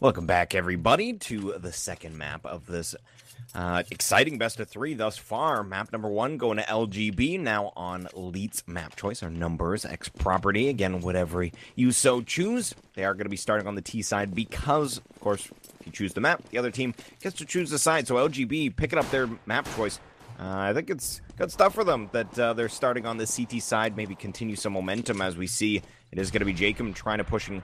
Welcome back, everybody, to the second map of this exciting best of three thus far. Map number one going to LGB, now on Leet's map choice, or numbers, X property. Again, whatever you so choose. They are going to be starting on the T side because, of course, if you choose the map, the other team gets to choose the side. So LGB picking up their map choice. I think it's good stuff for them that they're starting on the CT side, maybe continue some momentum as we see. It is going to be Jacob trying to pushing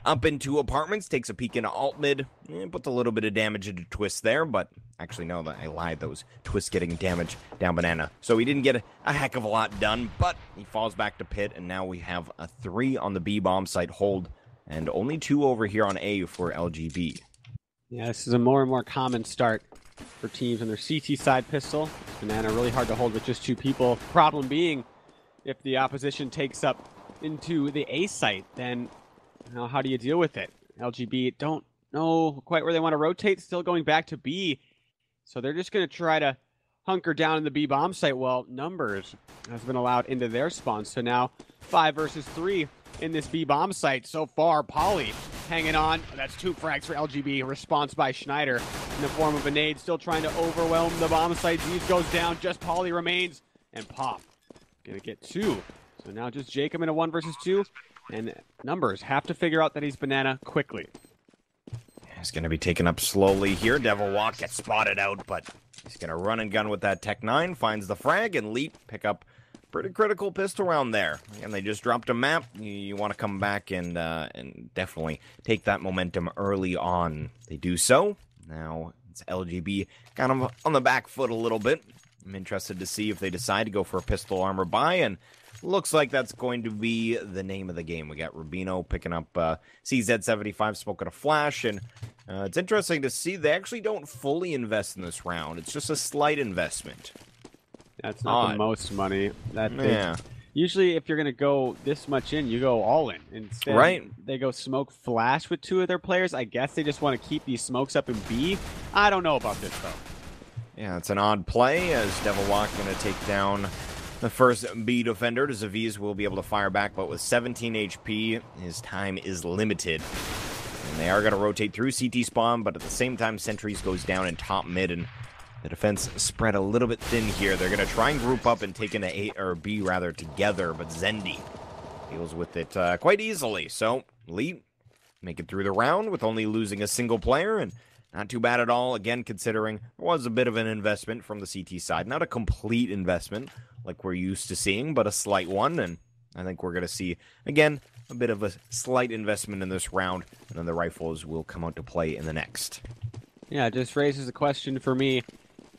up into apartments, takes a peek into alt mid, puts a little bit of damage into Twist there, but actually no, I lied, that was Twist getting damage down Banana. So he didn't get a heck of a lot done, but he falls back to pit, and now we have a 3 on the B bomb site hold, and only 2 over here on A for LGB. Yeah, this is a more and more common start for teams on their CT side pistol. Banana really hard to hold with just 2 people. Problem being, if the opposition takes up into the A site, then how do you deal with it? LGB don't know quite where they want to rotate, still going back to B. So they're just going to try to hunker down in the B bomb site. Well, numbers has been allowed into their spawn. So now 5 versus 3 in this B bomb site. So far, Polly hanging on. That's 2 frags for LGB. Response by Schneider in the form of a nade. Still trying to overwhelm the bomb site. Zeev goes down. Just Polly remains. And Pop going to get 2. So now just Jacob in a 1 versus 2. And numbers have to figure out that he's Banana quickly. He's going to be taken up slowly here. Devil Walk gets spotted out, but he's going to run and gun with that Tech 9. Finds the frag, and Leet pick up pretty critical pistol round there. And they just dropped a map. You want to come back and definitely take that momentum early on. They do so. Now it's LGB kind of on the back foot a little bit. I'm interested to see if they decide to go for a pistol armor buy, and looks like that's going to be the name of the game. We got Rubino picking up CZ75, smoking a flash, and it's interesting to see they actually don't fully invest in this round. It's just a slight investment. That's not the most money. Usually, if you're going to go this much in, you go all in. Instead, right. They go smoke flash with 2 of their players. I guess they just want to keep these smokes up in B. I don't know about this, though. Yeah, it's an odd play as Devil Walk going to take down the first B defender. Zaviz will be able to fire back, but with 17 HP, his time is limited. And they are going to rotate through CT spawn, but at the same time, Sentries goes down in top mid, and the defense spread a little bit thin here. They're going to try and group up and take into A or B rather together, but Zendi deals with it quite easily. So Leet make it through the round with only losing a single player, and not too bad at all, again, considering there was a bit of an investment from the CT side. Not a complete investment like we're used to seeing, but a slight one. And I think we're going to see, again, a bit of a slight investment in this round. And then the rifles will come out to play in the next. Yeah, it just raises a question for me.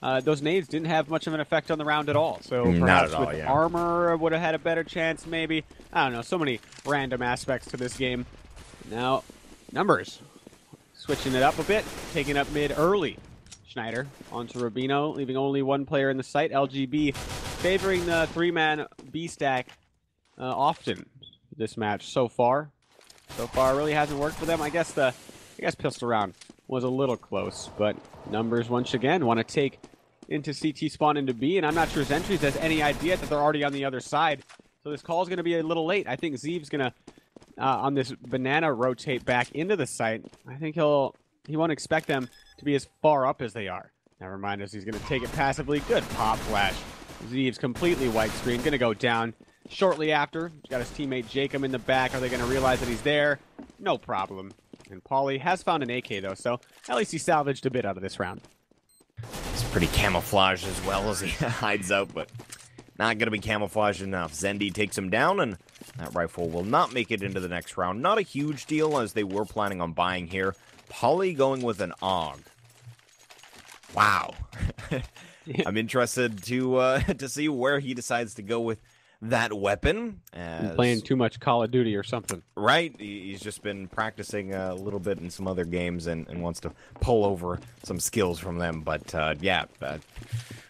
Those nades didn't have much of an effect on the round at all. So perhaps with armor would have had a better chance, maybe. I don't know, so many random aspects to this game. Now, numbers. Switching it up a bit, taking up mid early. Schneider onto Rubino, leaving only 1 player in the site. LGB favoring the 3-man B stack often this match so far. So far, really hasn't worked for them. I guess pistol round was a little close, but numbers once again want to take into CT spawn into B, and I'm not sure Zentries has any idea that they're already on the other side. So this call is going to be a little late. I think Zeev's going to on this Banana rotate back into the site. I think he won't expect them to be as far up as they are. Never mind, as he's going to take it passively. Good pop flash. Zeev's completely white screen, going to go down shortly after. He's got his teammate Jacob in the back. Are they going to realize that he's there? No problem. And Pauly has found an AK though, so at least he salvaged a bit out of this round. It's pretty camouflaged as well as he hides out, but not going to be camouflaged enough. Zendi takes him down, and that rifle will not make it into the next round. Not a huge deal, as they were planning on buying here. Pauly going with an AUG. Wow. I'm interested to see where he decides to go with that weapon. Playing too much Call of Duty or something. Right. He's just been practicing a little bit in some other games and wants to pull over some skills from them. But,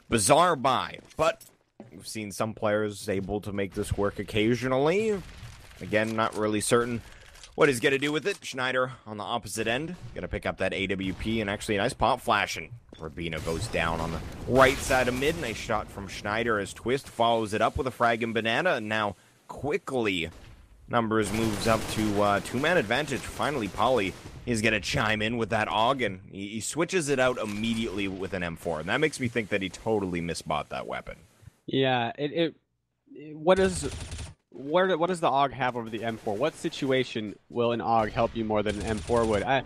bizarre buy. But we've seen some players able to make this work occasionally. Again, not really certain what he's going to do with it. Schneider on the opposite end. Going to pick up that AWP, and actually a nice pop flashing. Rubino goes down on the right side of mid. Nice shot from Schneider as Twist follows it up with a frag and Banana. And now quickly Numbers moves up to two-man advantage. Finally, Polly is going to chime in with that AUG, and he switches it out immediately with an M4. And that makes me think that he totally misbought that weapon. Yeah, what does the AUG have over the M4? What situation will an AUG help you more than an M4 would? I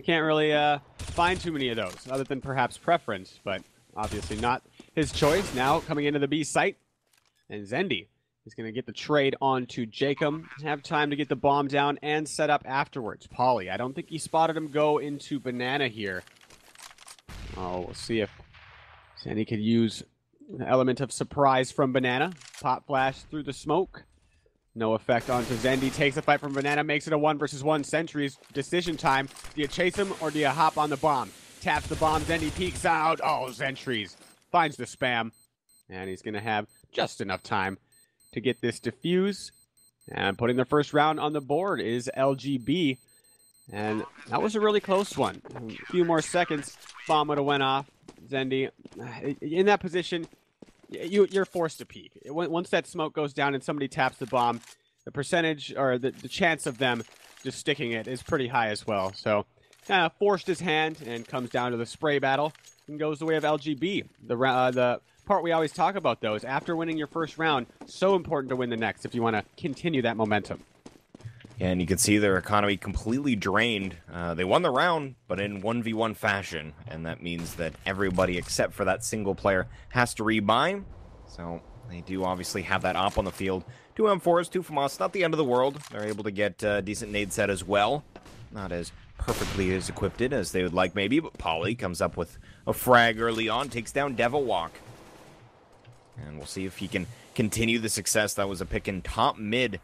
can't really find too many of those, other than perhaps preference, but obviously not his choice. Now coming into the B site, and Zendy is going to get the trade onto Jacob, have time to get the bomb down and set up afterwards. Polly, I don't think he spotted him go into Banana here. Oh, we'll see if Zendy could use an element of surprise from Banana. Pop flash through the smoke. No effect onto Zendy. Takes the fight from Banana, makes it a 1-versus-1. Sentries, decision time. Do you chase him or do you hop on the bomb? Taps the bomb, Zendy peeks out. Oh, Sentries finds the spam. And he's going to have just enough time to get this defuse. And putting the first round on the board is LGB. And that was a really close one. A few more seconds, bomb would have went off. Zendy, in that position, you're forced to peek. Once that smoke goes down and somebody taps the bomb, the percentage or the chance of them just sticking it is pretty high as well. So kind of forced his hand and comes down to the spray battle and goes the way of LGB. The part we always talk about, though, is after winning your first round, so important to win the next if you want to continue that momentum. And you can see their economy completely drained. They won the round, but in 1v1 fashion. And that means that everybody except for that single player has to rebuy. So they do obviously have that op on the field. 2 M4s, 2 FAMAS, not the end of the world. They're able to get a decent nade set as well. Not as perfectly as equipped as they would like maybe, but Polly comes up with a frag early on, takes down Devil Walk. And we'll see if he can continue the success. That was a pick in top mid,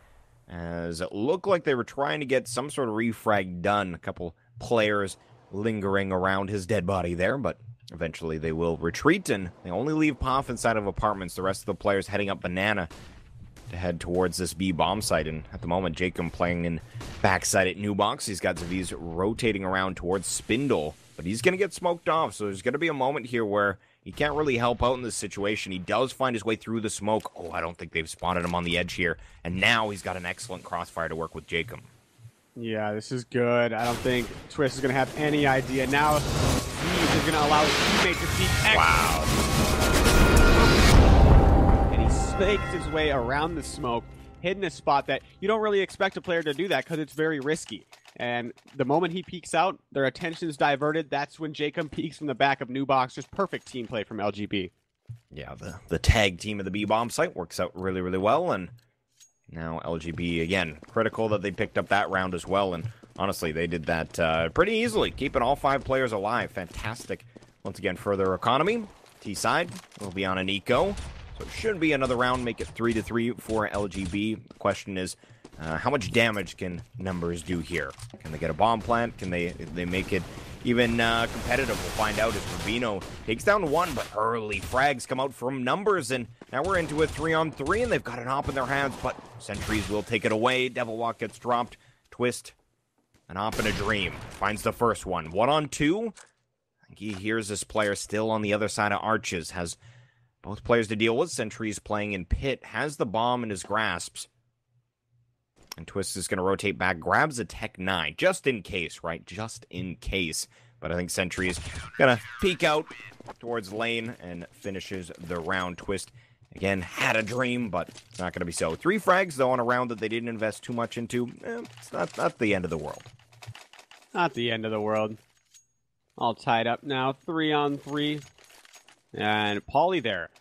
as it looked like they were trying to get some sort of refrag done. A couple players lingering around his dead body there, but eventually they will retreat, and they only leave Poff inside of apartments. The rest of the players heading up Banana to head towards this B bomb site. And at the moment, Jacob playing in backside at New Box. He's got Zaviz rotating around towards Spindle, but he's going to get smoked off. So there's going to be a moment here where he can't really help out in this situation. He does find his way through the smoke. Oh, I don't think they've spotted him on the edge here. And now he's got an excellent crossfire to work with Jacob. Yeah, this is good. I don't think Twist is going to have any idea. Now Steve is going to allow his teammate to peek. Wow. And he snakes his way around the smoke, hidden a spot that you don't really expect a player to do that because it's very risky. And the moment he peeks out, their attention's diverted. That's when Jacob peeks from the back of New Box. Just perfect team play from LGB. Yeah, the tag team of the B-bomb site works out really, really well. And now LGB, again, critical that they picked up that round as well. And honestly, they did that pretty easily, keeping all 5 players alive. Fantastic. Once again, further economy. T-side will be on an eco. So it should be another round, make it 3-3 for LGB. The question is, how much damage can Numbers do here? Can they get a bomb plant? Can they make it even competitive? We'll find out as Rubino takes down 1, but early frags come out from Numbers, and now we're into a 3-on-3, and they've got an op in their hands, but Sentries will take it away. Devil Walk gets dropped. Twist, an op and a dream. Finds the first one. 1-on-2. He hears this player still on the other side of Arches. Has both players to deal with. Sentries playing in pit. Has the bomb in his grasps. And Twist is going to rotate back, grabs a Tech 9, just in case, right? Just in case. But I think Sentry is going to peek out towards lane and finishes the round. Twist, again, had a dream, but it's not going to be so. 3 frags, though, on a round that they didn't invest too much into. It's not the end of the world. Not the end of the world. All tied up now, 3-on-3. And Paulie there.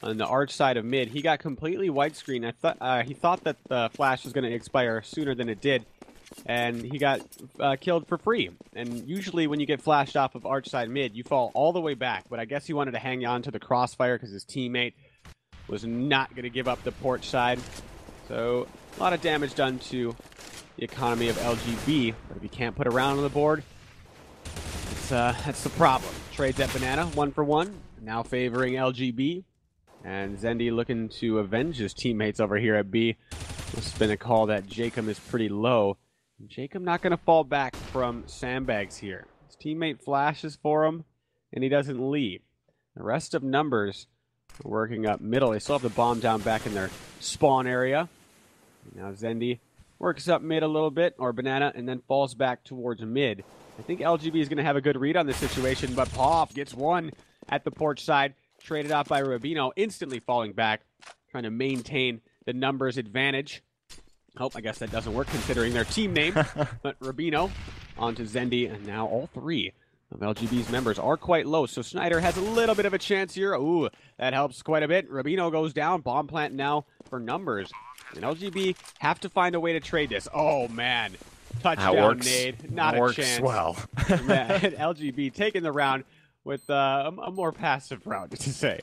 On the arch side of mid, he got completely widescreen. He thought that the flash was going to expire sooner than it did, and he got killed for free. And usually when you get flashed off of arch side mid, you fall all the way back, but I guess he wanted to hang on to the crossfire because his teammate was not going to give up the porch side. So a lot of damage done to the economy of LGB, but if you can't put a round on the board, that's the problem. Trades at Banana, 1 for 1, now favoring LGB. And Zendy looking to avenge his teammates over here at B. It's been a call that Jacob is pretty low. Jacob not going to fall back from sandbags here. His teammate flashes for him, and he doesn't leave. The rest of Numbers are working up middle. They still have the bomb down back in their spawn area. Now Zendy works up mid a little bit, or banana, and then falls back towards mid. I think LGB is going to have a good read on this situation, but Poff gets one at the porch side, traded off by Rubino, instantly falling back, trying to maintain the numbers advantage. Oh, I guess that doesn't work considering their team name, but Rubino onto Zendi, and now all three of LGB's members are quite low, so Schneider has a little bit of a chance here. Ooh, that helps quite a bit. Rubino goes down, bomb plant now for numbers, and LGB have to find a way to trade this. Oh, man. Touchdown nade, not a chance. Well. Yeah, LGB taking the round with a more passive round, to say.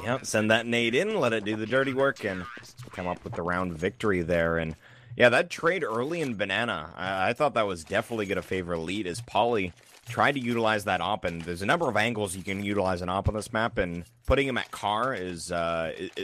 Yep, send that nade in, let it do the dirty work, and come up with the round victory there. And yeah, that trade early in Banana, I thought that was definitely going to favor Elite, as Pauly tried to utilize that op, and there's a number of angles you can utilize an op on this map, and putting him at car is,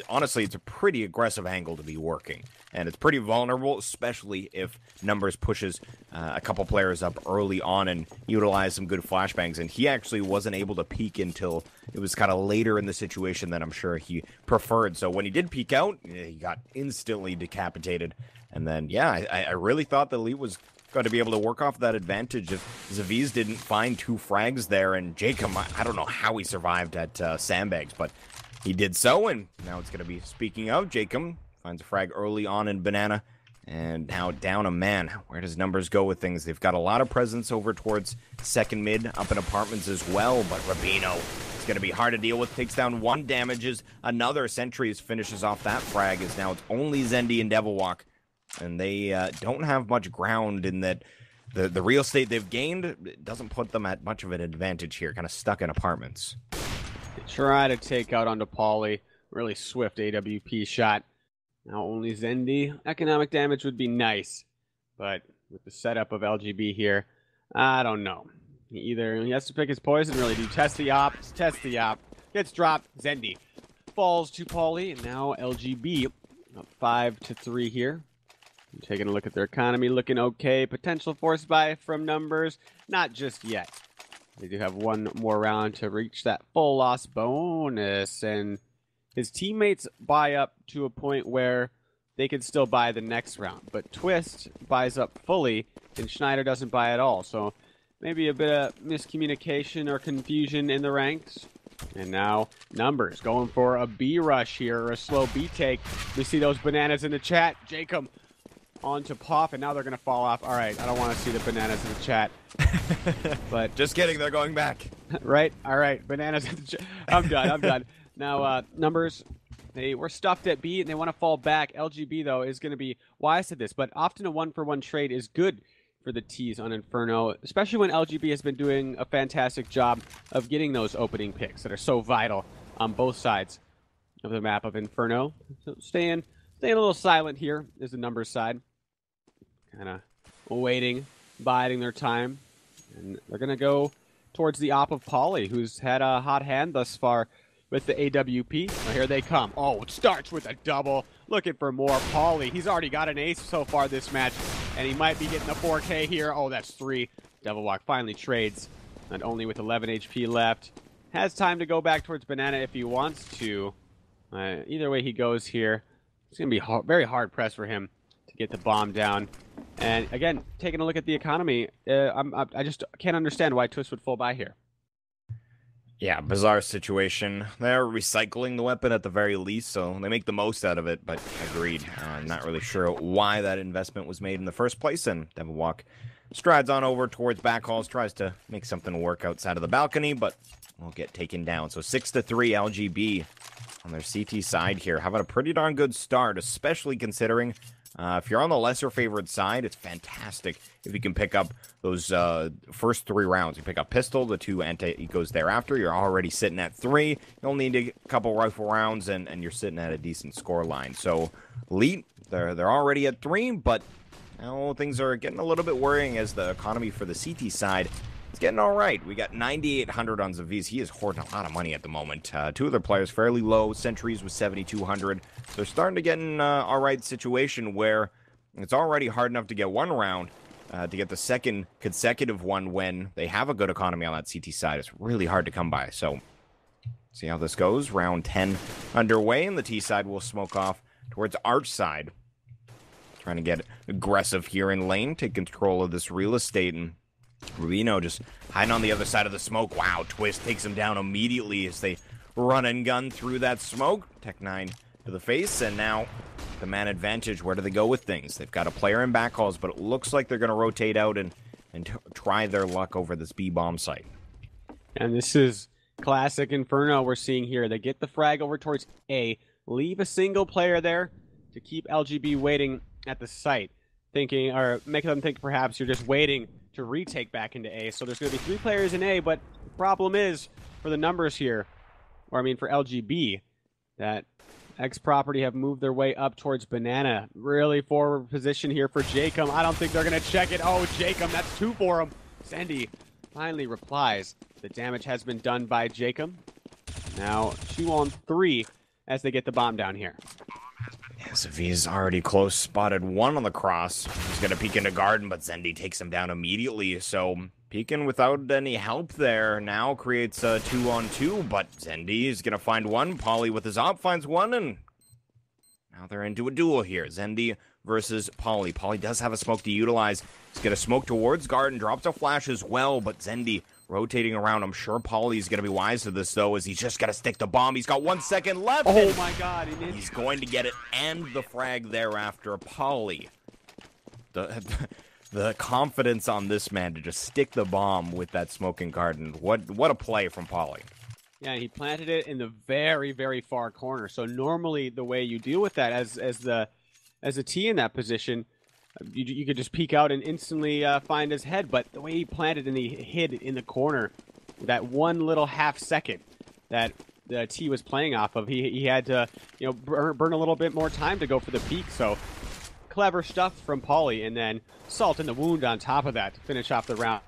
honestly, it's a pretty aggressive angle to be working. And it's pretty vulnerable, especially if Numbers pushes a couple players up early on and utilize some good flashbangs. And he actually wasn't able to peek until it was kind of later in the situation than I'm sure he preferred. So when he did peek out, he got instantly decapitated. And then, yeah, I really thought the Elite was going to be able to work off that advantage if Zaviz didn't find 2 frags there. And Jacob, I don't know how he survived at Sandbags, but he did so. And now it's going to be, speaking of, Jacob finds a frag early on in Banana, and now down a man. Where does Numbers go with things? They've got a lot of presence over towards second mid, up in apartments as well, but Rubino is going to be hard to deal with. Takes down 1, damages another. Sentries finishes off that frag, as now it's only Zendi and Devilwalk, and they don't have much ground in that. The real estate they've gained doesn't put them at much of an advantage here, kind of stuck in apartments. They try to take out onto Pauly. Really swift AWP shot. Now only Zendi. Economic damage would be nice, but with the setup of LGB here, I don't know. He has to pick his poison, really do. Test the op, gets dropped. Zendi falls to Pauly, and now LGB up 5-3 here. I'm taking a look at their economy, looking okay. Potential force buy from Numbers, not just yet. They do have one more round to reach that full loss bonus, and his teammates buy up to a point where they can still buy the next round. But Twist buys up fully, and Schneider doesn't buy at all. So maybe a bit of miscommunication or confusion in the ranks. And now Numbers going for a B rush here, or a slow B take. We see those bananas in the chat. Jacob onto Poff, and now they're going to fall off. All right, I don't want to see the bananas in the chat. But just kidding, they're going back. Right? All right, bananas in the chat. I'm done. Now, Numbers, they were stuffed at B, and they want to fall back. LGB, though, is going to be wise to this, but often a 1-for-1 trade is good for the T's on Inferno, especially when LGB has been doing a fantastic job of getting those opening picks that are so vital on both sides of the map of Inferno. So staying a little silent here is the Numbers side. Kind of waiting, biding their time, and they're going to go towards the op of Pauly, who's had a hot hand thus far with the AWP. Well, here they come. Oh, it starts with a double. Looking for more. Pauly, he's already got an ace so far this match, and he might be getting a 4K here. Oh, that's 3. Devilwalk finally trades, and only with 11 HP left. Has time to go back towards Banana if he wants to. Either way he goes here, it's going to be very hard pressed for him to get the bomb down. And again, taking a look at the economy, I just can't understand why Twist would fall by here. Yeah, bizarre situation. They're recycling the weapon at the very least, so they make the most out of it, but agreed. I'm not really sure why that investment was made in the first place, and Devilwalk strides on over towards backhauls, tries to make something work outside of the balcony, but will get taken down. So 6-3 LGB on their CT side here. Having a pretty darn good start, especially considering if you're on the lesser favored side, it's fantastic if you can pick up those first 3 rounds. You pick up pistol, the 2 anti-ecos thereafter, you're already sitting at 3. You only need a couple rifle rounds, and you're sitting at a decent score line. So Elite, they're already at 3, but now things are getting a little bit worrying as the economy for the CT side is getting all right. We got 9,800 on Zaviz. He is hoarding a lot of money at the moment. 2 other players fairly low. Sentries with 7,200. They're starting to get in all right situation where it's already hard enough to get 1 round. To get the second consecutive one when they have a good economy on that CT side. It's really hard to come by. So see how this goes. Round 10 underway, and the T side will smoke off towards Arch side. trying to get aggressive here in lane, take control of this real estate, and Rubino just hiding on the other side of the smoke. Wow, Twist takes him down immediately as they run and gun through that smoke. Tech9 to the face, and now the man advantage. Where do they go with things? They've got a player in backhauls, but it looks like they're going to rotate out and try their luck over this B-bomb site. And this is classic Inferno we're seeing here. They get the frag over towards A, leave a single player there to keep LGB waiting at the site, thinking, or make them think perhaps you're just waiting to retake back into A. So there's going to be 3 players in A, but the problem is for the numbers here, or I mean for LGB, that X Property have moved their way up towards Banana. Really forward position here for Jacob. I don't think they're going to check it. Oh, Jacob, that's 2 for him. Sandy finally replies. The damage has been done by Jacob. Now 2 on 3 as they get the bomb down here. Yes, if he's already close, spotted 1 on the cross. He's going to peek into garden, but Zendi takes him down immediately. So peeking without any help there now creates a 2 on 2, but Zendi is going to find 1. Polly with his op finds 1, and now they're into a duel here. Zendi versus Polly. Polly does have a smoke to utilize. He's going to smoke towards garden, drops a flash as well, but Zendi rotating around. I'm sure Polly's going to be wise to this, though, as he's just got to stick the bomb. He's got 1 second left. Oh, my God. He's going to get it and the frag thereafter. Polly. The confidence on this man to just stick the bomb with that smoking garden. What a play from Polly. Yeah, he planted it in the very, very far corner. So normally the way you deal with that as a T in that position, you could just peek out and instantly find his head. But the way he planted and he hid in the corner, that 1 little half second that the T was playing off of, he had to burn a little bit more time to go for the peek. So clever stuff from Polly, and then salt in the wound on top of that to finish off the round.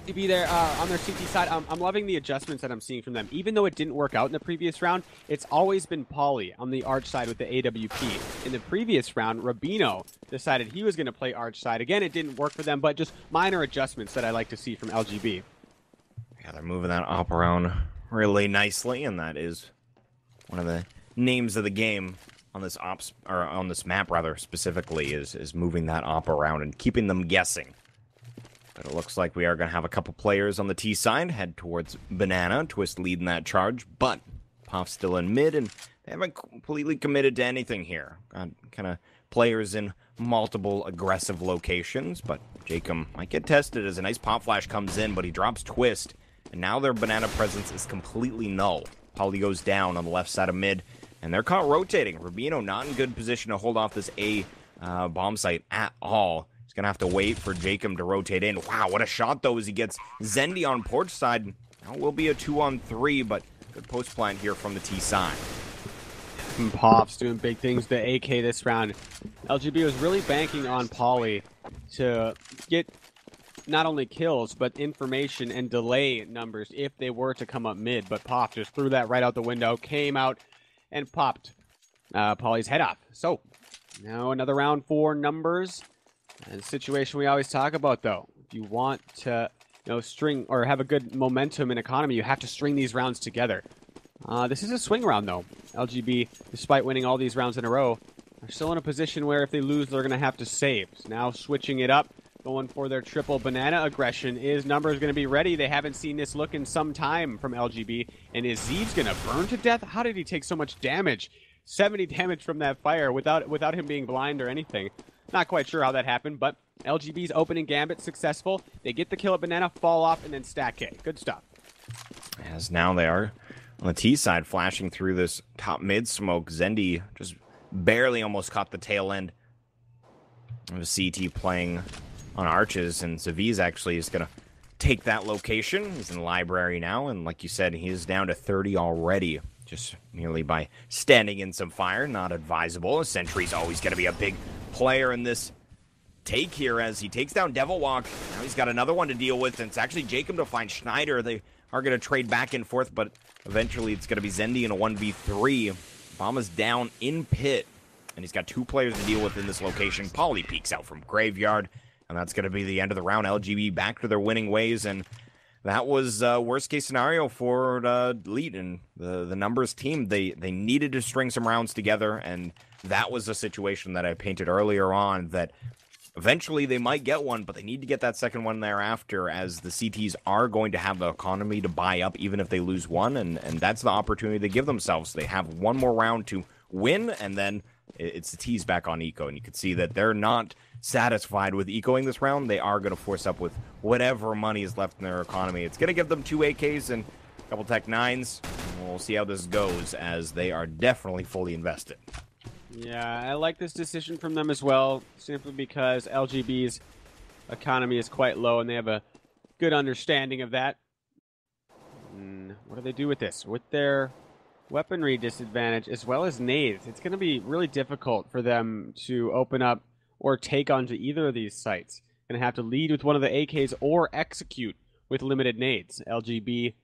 To be there on their CT side, I'm loving the adjustments that I'm seeing from them. Even though it didn't work out in the previous round, it's always been Polly on the Arch side with the AWP. In the previous round, Rubino decided he was going to play Arch side. Again, it didn't work for them, but just minor adjustments that I like to see from LGB. Yeah, they're moving that op around really nicely, and that is one of the names of the game on this on this map rather specifically is moving that op around and keeping them guessing. But it looks like we are going to have a couple players on the T side head towards Banana. Twist leading that charge, but Puff's still in mid, and they haven't completely committed to anything here. Got kind of players in multiple aggressive locations, but Jacob might get tested as a nice pop flash comes in, but he drops Twist, and now their Banana presence is completely null. Polly goes down on the left side of mid, and they're caught rotating. Rubino not in good position to hold off this A bomb site at all. He's going to have to wait for Jacob to rotate in. Wow, what a shot, though, as he gets Zendi on porch side. Now will be a 2 on 3, but good post plant here from the T side. Pops doing big things to AK this round. LGB was really banking on Polly to get not only kills, but information and delay numbers if they were to come up mid. But Pop just threw that right out the window, came out, and popped Polly's head off. So, now another round for numbers. And the situation we always talk about, though. If you want to string or have a good momentum in economy, you have to string these rounds together. This is a swing round, though. LGB, despite winning all these rounds in a row, are still in a position where if they lose, they're going to have to save. Now switching it up, going for their triple Banana aggression. Is Numbers going to be ready? They haven't seen this look in some time from LGB. And is Zeeb's going to burn to death? How did he take so much damage? 70 damage from that fire without him being blind or anything. Not quite sure how that happened, but LGB's opening gambit successful. They get the kill at Banana, fall off, and then stack K. Good stuff. As now they are on the T side, flashing through this top mid smoke. Zendi just barely almost caught the tail end of a CT playing on arches, and Zaviz actually is going to take that location. He's in the library now, and like you said, he is down to 30 already, just merely by standing in some fire. Not advisable. Sentry's always going to be a big player in this take here as he takes down Devil Walk. Now he's got another one to deal with, and it's actually Jacob to find Schneider. They are going to trade back and forth, but eventually it's going to be Zendi in a 1v3. Obama's down in pit, and he's got 2 players to deal with in this location. Polly peeks out from Graveyard, and that's going to be the end of the round. LGB back to their winning ways, and that was worst case scenario for Elite and the numbers team. They needed to string some rounds together, and that was a situation that I painted earlier on, that eventually they might get one, but they need to get that second one thereafter, as the CTs are going to have the economy to buy up even if they lose one, and that's the opportunity they give themselves. They have one more round to win, and then it's the T's back on Eco, and you can see that they're not satisfied with ecoing this round. They are going to force up with whatever money is left in their economy. It's going to give them 2 AKs and a couple Tech 9s. We'll see how this goes, as they are definitely fully invested. Yeah, I like this decision from them as well, simply because LGB's economy is quite low, and they have a good understanding of that. What do they do with this? With their weaponry disadvantage, as well as nades, it's going to be really difficult for them to open up or take onto either of these sites. Going to have to lead with one of the AKs or execute with limited nades. LGB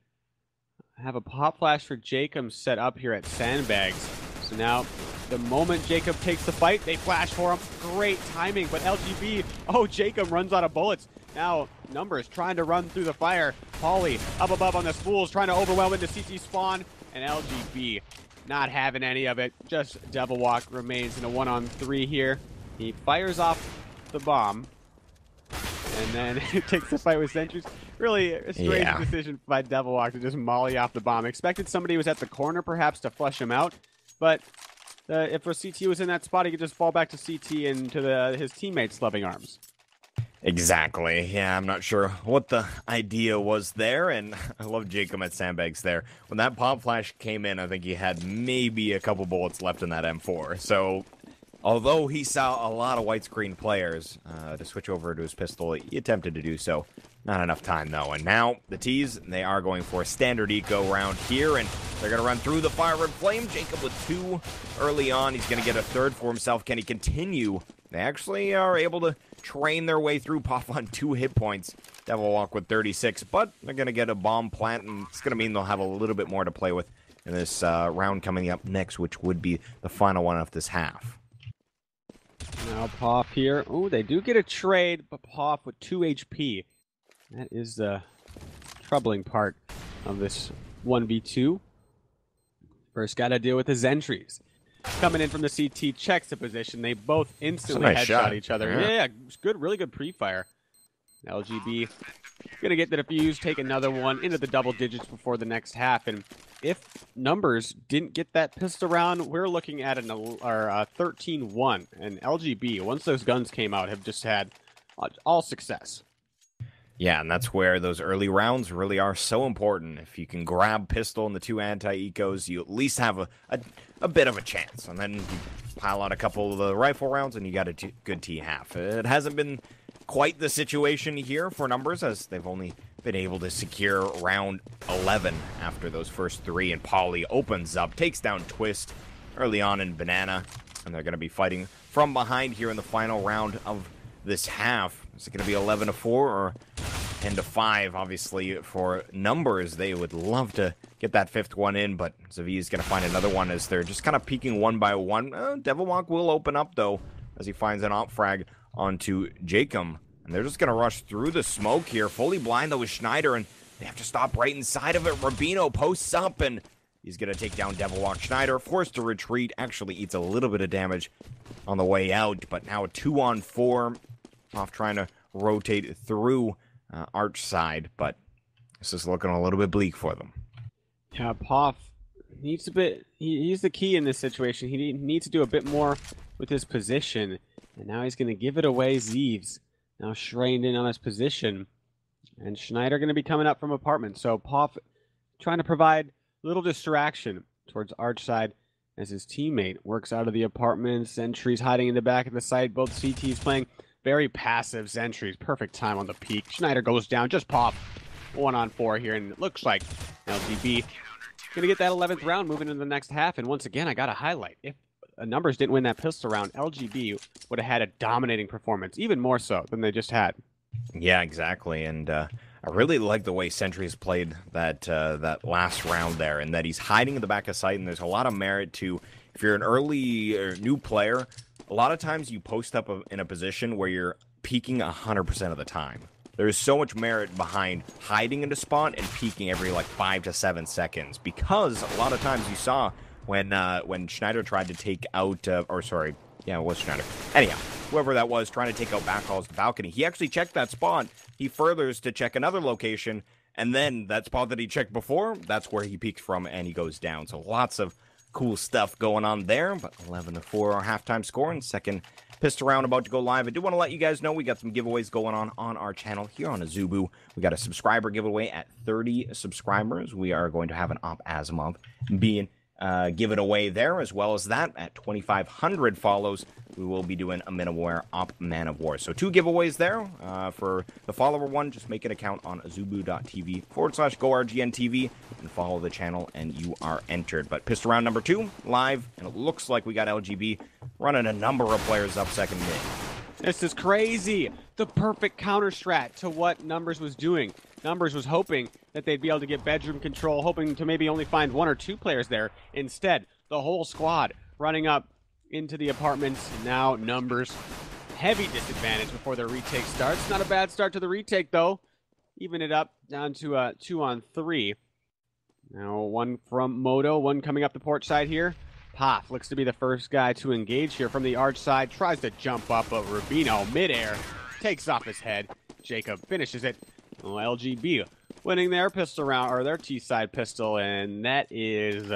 have a pop flash for Jacob set up here at Sandbags. So now, the moment Jacob takes the fight, they flash for him. Great timing, but LGB, Jacob runs out of bullets. Now, Numbers trying to run through the fire. Pauly up above on the spools, trying to overwhelm into CT spawn. And LGB not having any of it. Just Devil Walk remains in a 1-on-3 here. He fires off the bomb, and then takes the fight with sentries. Really a strange decision by Devil Walk to just molly off the bomb. Expected somebody was at the corner perhaps to flush him out, but if a CT was in that spot, he could just fall back to CT and to his teammates' loving arms. Exactly. Yeah, I'm not sure what the idea was there, and I love Jacob at Sandbags there. When that pop flash came in, I think he had maybe a couple bullets left in that M4. So, although he saw a lot of white screen players to switch over to his pistol, he attempted to do so. Not enough time, though. And now, the T's, they are going for a standard eco round here, and they're going to run through the fire and flame. Jacob with 2 early on. He's going to get a 3rd for himself. Can he continue? They actually are able to train their way through. Pop on 2 hit points. Devil Walk with 36, but they're going to get a bomb plant, and it's going to mean they'll have a little bit more to play with in this round coming up next, which would be the final one of this half. Now Poff here. They do get a trade, but Poff with 2 HP. That is the troubling part of this 1v2. First got to deal with his entries. Coming in from the CT, checks the position. They both instantly headshot each other. Yeah, good, really good pre-fire. LGB gonna get the defuse, take another one into the double digits before the next half. And if Numbers didn't get that pistol round, we're looking at a 13-1. And LGB, once those guns came out, have just had all success. Yeah, and that's where those early rounds really are so important. If you can grab pistol and the 2 anti-ecos, you at least have a bit of a chance. And then you pile out a couple of the rifle rounds, and you got a good T-half. It hasn't been quite the situation here for Numbers, as they've only been able to secure round 11 after those first 3. And Pauly opens up, takes down Twist early on in Banana, and they're going to be fighting from behind here in the final round of this half. Is it going to be 11-4 or 10-5? Obviously, for Numbers, they would love to get that 5th one in, but Zavi is going to find another one as they're just kind of peeking one by one. Devil Walk will open up, though, as he finds an op frag onto Jacob. And they're just going to rush through the smoke here. Fully blind, though, with Schneider, and they have to stop right inside of it. Rubino posts up, and he's going to take down Devil Walk. Schneider, forced to retreat, actually eats a little bit of damage on the way out, but now a 2-on-4. Off trying to rotate through Arch side, but this is looking a little bit bleak for them. Yeah, Poff needs a bit. He's the key in this situation. He needs to do a bit more with his position, and now he's going to give it away. Zeeves now strained in on his position, and Schneider going to be coming up from apartment. So Poff trying to provide a little distraction towards Arch side as his teammate works out of the apartment. Sentries hiding in the back of the site. Both CTs playing very passive sentries. Perfect time on the peak. Schneider goes down. Just Pop 1-on-4 here, and it looks like LGB gonna get that 11th round moving into the next half. And once again, I got to highlight, if Numbers didn't win that pistol round, LGB would have had a dominating performance, even more so than they just had. Yeah, exactly. And I really like the way Sentries played that last round there, and that he's hiding in the back of sight. And there's a lot of merit to, if you're an early or new player, a lot of times you post up in a position where you're peeking 100% of the time. there's so much merit behind hiding in a spot and peeking every like 5 to 7 seconds, because a lot of times you saw when Schneider tried to take out, it was Schneider. Anyhow, whoever that was trying to take out Backhall's balcony, he actually checked that spot. He furthers to check another location, and then that spot that he checked before, that's where he peeks from, and he goes down. So lots of cool stuff going on there, but 11-4 our halftime score, and second pistol round about to go live. I do want to let you guys know we got some giveaways going on our channel here on Azubu. We got a subscriber giveaway at 30 subscribers. We are going to have an Op Asimov being given away there, as well as that at 2,500 follows. We will be doing a Minimaware Op Man of War. So 2 giveaways there. For the follower one, just make an account on azubu.tv/GoRGNTV and follow the channel, and you are entered. But pistol round number 2 live, and it looks like we got LGB running a number of players up second mid. This is crazy. The perfect counter strat to what Numbers was doing. Numbers was hoping that they'd be able to get bedroom control, hoping to maybe only find 1 or 2 players there. Instead, the whole squad running up into the apartments. Now Numbers, heavy disadvantage before their retake starts. Not a bad start to the retake, though. Even it up down to 2 on 3. Now 1 from Moto, 1 coming up the port side here. Poff looks to be the first guy to engage here from the arch side. Tries to jump up, but Rubino midair takes off his head. Jacob finishes it. Oh, LGB winning their pistol round, or their T-side pistol, and that is...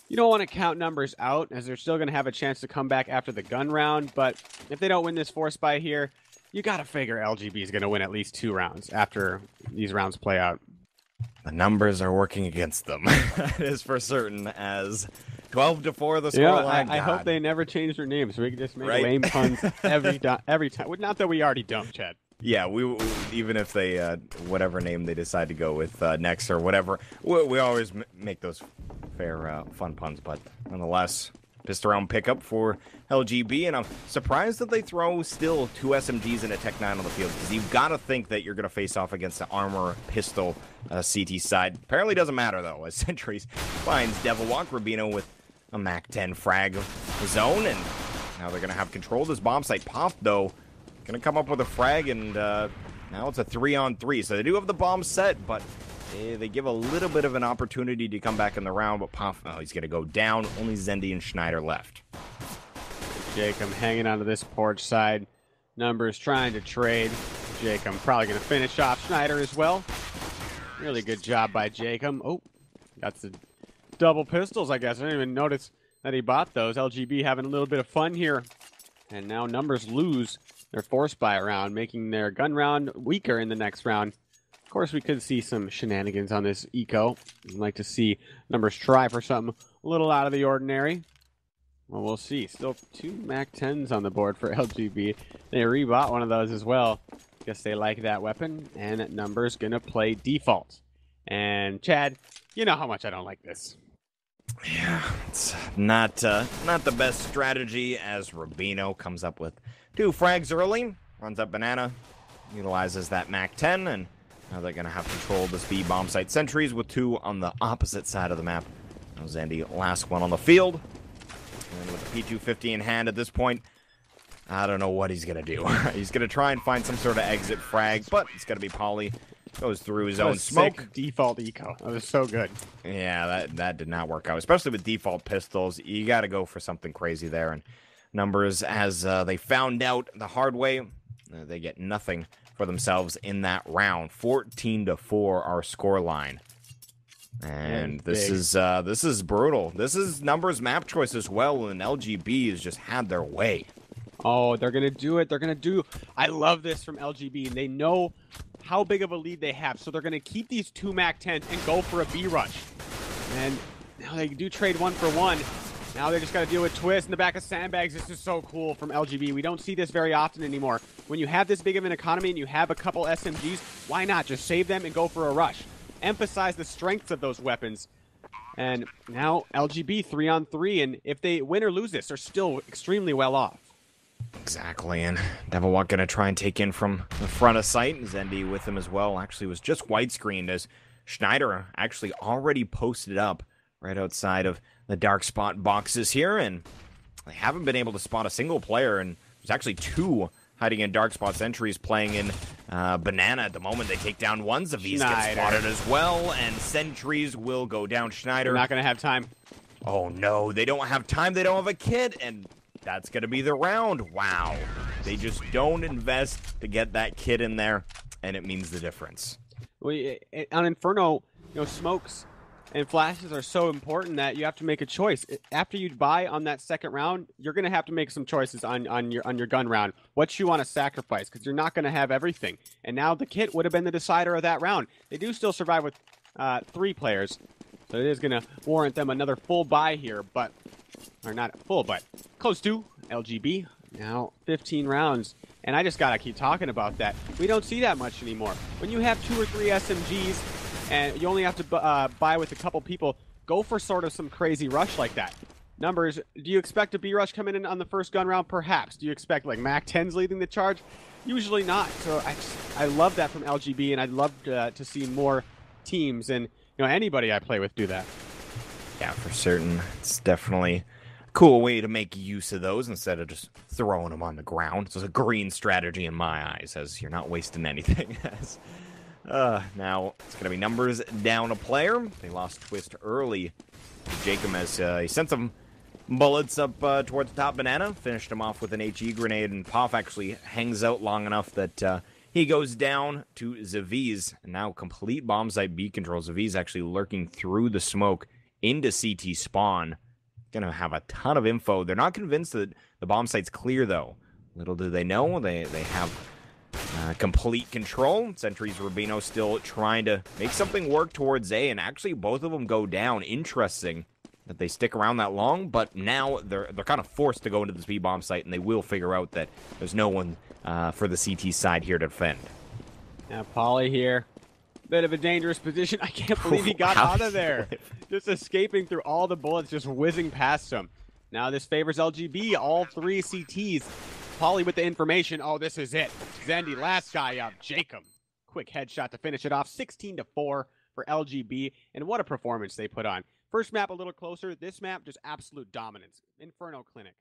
You don't want to count Numbers out, as they're still going to have a chance to come back after the gun round, but if they don't win this force buy here, you got to figure LGB is going to win at least 2 rounds after these rounds play out. The numbers are working against them. That is for certain, as 12-4 the scoreline. I hope they never change their names so we can just make lame puns every time. Not that we already don't, Chad. Yeah, we even if they whatever name they decide to go with next or whatever, we always make those fair fun puns. But nonetheless, pistol round pickup for LGB, and I'm surprised that they throw still 2 SMGs and a Tech 9 on the field, because you've got to think that you're going to face off against the armor pistol CT side. Apparently doesn't matter though, as Sentries finds Devil Walk Rubino with a Mac 10 frag zone, and now they're going to have control of this bomb site. Pop though going to come up with a frag, and now it's a 3-on-3. So they do have the bomb set, but they give a little bit of an opportunity to come back in the round. But Pop, he's going to go down. Only Zendi and Schneider left. Jacob hanging onto this porch side. Numbers trying to trade. Jacob probably going to finish off Schneider as well. Really good job by Jacob. Oh, got the double pistols, I guess. I didn't even notice that he bought those. LGB having a little bit of fun here. And now Numbers lose their force buy round, making their gun round weaker in the next round. Of course, we could see some shenanigans on this eco. I'd like to see Numbers try for something a little out of the ordinary. Well, we'll see. Still 2 Mac 10s on the board for LGB. They rebought one of those as well. Guess they like that weapon. And Numbers gonna play default. And Chad, you know how much I don't like this. Yeah, it's not the best strategy, as Rubino comes up with 2 frags early, runs up Banana, utilizes that Mac 10, and now they're going to have control of this B bomb site. Sentries with 2 on the opposite side of the map. Now Zendi, last one on the field. And with the P250 in hand at this point, I don't know what he's going to do. He's going to try and find some sort of exit frag, but it's going to be Poly. Goes through his own smoke. Default eco. That was so good. Yeah, that did not work out, especially with default pistols. You got to go for something crazy there. And Numbers, as they found out the hard way, they get nothing for themselves in that round. 14-4 our score line. And this is brutal. This is Numbers map choice as well, and LGB has just had their way. Oh, they're gonna do it. They're gonna do. I love this from LGB, and they know how big of a lead they have, so they're going to keep these 2 Mac 10s and go for a B rush. And now they do trade 1 for 1. Now they just got to deal with Twist in the back of sandbags. This is so cool from LGB. We don't see this very often anymore. When you have this big of an economy and you have a couple SMGs, why not just save them and go for a rush? Emphasize the strengths of those weapons. And now LGB 3-on-3, and if they win or lose this, they're still extremely well off. Exactly, and Devil Walk gonna try and take in from the front of sight. Zendi with him as well. Actually was just widescreened, as Schneider actually already posted up right outside of the dark spot boxes here, and they haven't been able to spot a single player, and there's actually 2 hiding in dark spot sentries playing in Banana at the moment. They take down one. Zaviz gets spotted as well, and sentries will go down Schneider. They're not going to have time. Oh, no. They don't have time. They don't have a kit, and that's going to be the round. Wow. They just don't invest to get that kit in there, and it means the difference. On Inferno, smokes and flashes are so important that you have to make a choice. After you buy on that second round, you're going to have to make some choices on your gun round. What you want to sacrifice, because you're not going to have everything. And now the kit would have been the decider of that round. They do still survive with 3 players, so it is going to warrant them another full buy here, or not full, but close to. LGB, now 15 rounds. And I just got to keep talking about that. We don't see that much anymore. When you have 2 or 3 SMGs, and you only have to buy with a couple people, go for sort of some crazy rush like that. Numbers, do you expect a B-rush coming in on the first gun round? Perhaps. Do you expect like MAC-10s leading the charge? Usually not. So I love that from LGB, and I'd love to see more teams and anybody I play with do that. Yeah, for certain. It's definitely a cool way to make use of those instead of just throwing them on the ground. It's a green strategy in my eyes, as you're not wasting anything. Now, it's going to be numbers down a player. They lost Twist early. Jacob has he sent some bullets up towards the top. Banana finished him off with an HE grenade, and Poff actually hangs out long enough that he goes down to Zaviz. And now complete bomb site B control. Zaviz actually lurking through the smoke into CT spawn. Going to have a ton of info. They're not convinced that the bomb site's clear, though. Little do they know, they have complete control. Sentries Rubino still trying to make something work towards A, and actually both of them go down. Interesting that they stick around that long, but now they're kind of forced to go into this B-bomb site, and they will figure out that there's no one for the CT side here to defend. Now Polly here. Bit of a dangerous position. I can't believe he got out of there. Just escaping through all the bullets, just whizzing past him. Now this favors LGB, all 3 CTs. Polly with the information. Oh, this is it. Zendy, last guy up. Jacob. Quick headshot to finish it off. 16-4 for LGB. And what a performance they put on. First map a little closer. This map, just absolute dominance. Inferno Clinic.